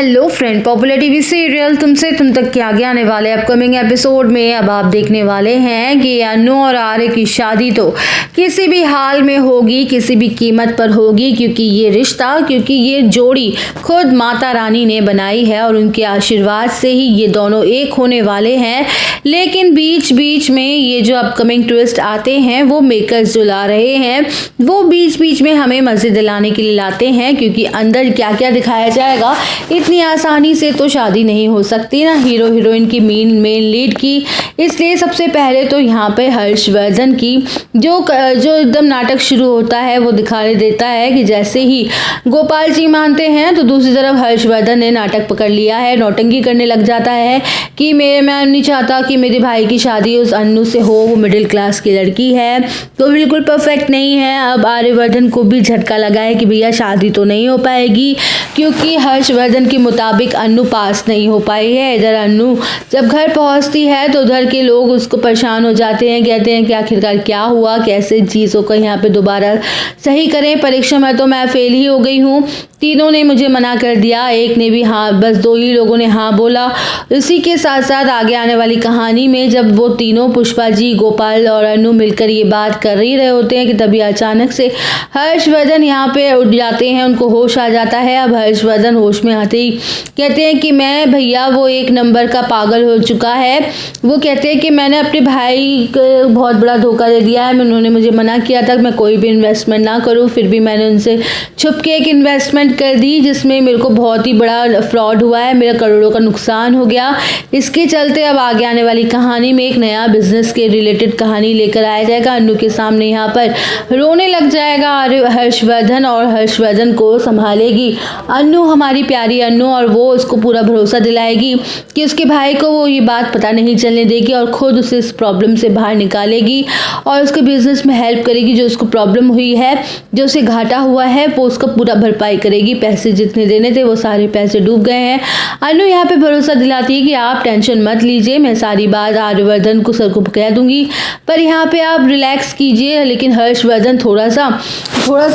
Hello friend, popular TV serial तुमसे तुम तक के आगे आने वाले अपकमिंग एपिसोड में अब आप देखने वाले हैं कि अनु और आर्य की शादी तो किसी भी हाल में होगी, किसी भी कीमत पर होगी, क्योंकि ये जोड़ी खुद माता रानी ने बनाई है और उनके आशीर्वाद से ही ये दोनों एक होने वाले हैं। लेकिन बीच बीच में ये जो अपकमिंग ट्विस्ट आते हैं वो मेकर्स जो ला रहे हैं वो बीच बीच में हमें मज़े दिलाने के लिए लाते हैं, क्योंकि अंदर क्या क्या दिखाया जाएगा इतनी आसानी से तो शादी नहीं हो सकती ना हीरो हीरोइन की मेन लीड की। इसलिए सबसे पहले तो यहाँ पे हर्षवर्धन की जो एकदम नाटक शुरू होता है वो दिखाने देता है कि जैसे ही गोपाल जी मानते हैं तो दूसरी तरफ हर्षवर्धन ने नाटक पकड़ लिया है, नौटंकी करने लग जाता है कि मैं नहीं चाहता कि मेरे भाई की शादी उस अन्नू से हो, वो मिडिल क्लास की लड़की है तो बिल्कुल परफेक्ट नहीं है। अब आर्यवर्धन को भी झटका लगा है कि भैया शादी तो नहीं हो पाएगी, क्योंकि हर्षवर्धन के मुताबिक अन्नू पास नहीं हो पाई है। इधर अन्नू जब घर पहुंचती है तो उधर के लोग उसको परेशान हो जाते हैं, कहते हैं कि आखिरकार क्या हुआ, कैसे चीज़ों को यहाँ पे दोबारा सही करें, परीक्षा में तो मैं फेल ही हो गई हूँ, तीनों ने मुझे मना कर दिया, एक ने भी हाँ, बस दो ही लोगों ने हाँ बोला। इसी के साथ साथ आगे आने वाली कहानी में जब वो तीनों पुष्पा जी, गोपाल और अनु मिलकर ये बात कर ही रहे होते हैं कि तभी अचानक से हर्षवर्धन यहाँ पे उठ जाते हैं, उनको होश आ जाता है। अब हर्षवर्धन होश में आते ही कहते हैं कि मैं भैया वो एक नंबर का पागल हो चुका है। वो कहते हैं कि मैंने अपने भाई को बहुत बड़ा धोखा दे दिया है, उन्होंने मुझे मना किया था कि मैं कोई भी इन्वेस्टमेंट ना करूँ, फिर भी मैंने उनसे छुप के एक इन्वेस्टमेंट कर दी जिसमें मेरे को बहुत ही बड़ा फ्रॉड हुआ है, मेरा करोड़ों का नुकसान हो गया। इसके चलते अब आगे आने वाली कहानी में एक नया बिजनेस के रिलेटेड कहानी लेकर आया जाएगा। अन्नू के सामने यहाँ पर रोने लग जाएगा हर्षवर्धन और हर्षवर्धन को संभालेगी अन्नू, हमारी प्यारी अन्नू, और वो उसको पूरा भरोसा दिलाएगी कि उसके भाई को वो ये बात पता नहीं चलने देगी और खुद उसे इस प्रॉब्लम से बाहर निकालेगी और उसके बिजनेस में हेल्प करेगी। जो उसको प्रॉब्लम हुई है, जो उसे घाटा हुआ है, वो उसका पूरा भरपाई करेगी। पैसे जितने देने थे वो सारे पैसे डूब गए हैं। अनु यहाँ पे भरोसा दिलाती है कि आप टेंशन मत लीजिए, मैं सारी बात आर्यवर्धन को सर को कह दूंगी, पर यहाँ पे आप रिलैक्स कीजिए। लेकिन हर्षवर्धन थोड़ा सा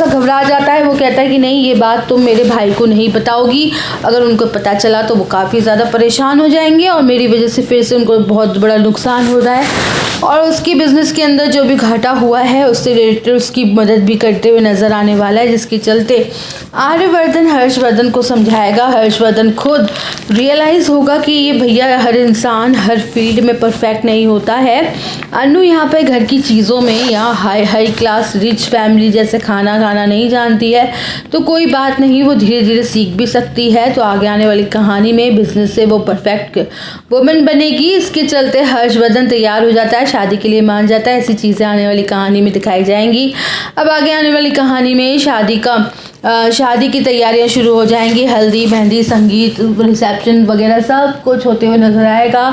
घबरा जाता है। वो कहता है कि नहीं, ये बात तुम मेरे भाई को नहीं बताओगी, अगर उनको पता चला तो वो काफ़ी ज़्यादा परेशान हो जाएंगे और मेरी वजह से फिर से उनको बहुत बड़ा नुकसान हो रहा है और उसकी बिज़नेस के अंदर जो भी घाटा हुआ है उससे रिलेटेड उसकी मदद भी करते हुए नज़र आने वाला है, जिसके चलते आर्यवर्धन हर्षवर्धन को समझाएगा। हर्षवर्धन खुद रियलाइज़ होगा कि ये भैया हर इंसान हर फील्ड में परफेक्ट नहीं होता है। अनु यहाँ पे घर की चीज़ों में या हाई क्लास रिच फैमिली जैसे खाना नहीं जानती है, तो कोई बात नहीं, वो धीरे धीरे सीख भी सकती है। तो आगे आने वाली कहानी में बिजनेस से वो परफेक्ट वुमेन बनेगी। इसके चलते हर्षवर्धन तैयार हो जाता है, शादी के लिए मान जाता है। ऐसी चीज़ें आने वाली कहानी में दिखाई जाएंगी। अब आगे आने वाली कहानी में शादी की तैयारियां शुरू हो जाएंगी, हल्दी, मेहंदी, संगीत, रिसेप्शन वगैरह सब कुछ होते हुए नजर आएगा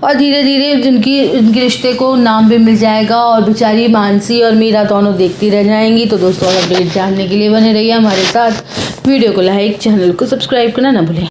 और धीरे धीरे उनके रिश्ते को नाम भी मिल जाएगा और बेचारी मानसी और मीरा दोनों देखती रह जाएंगी। तो दोस्तों, अपडेट जानने के लिए बने रहिए हमारे साथ, वीडियो को लाइक, चैनल को सब्सक्राइब करना ना भूलें।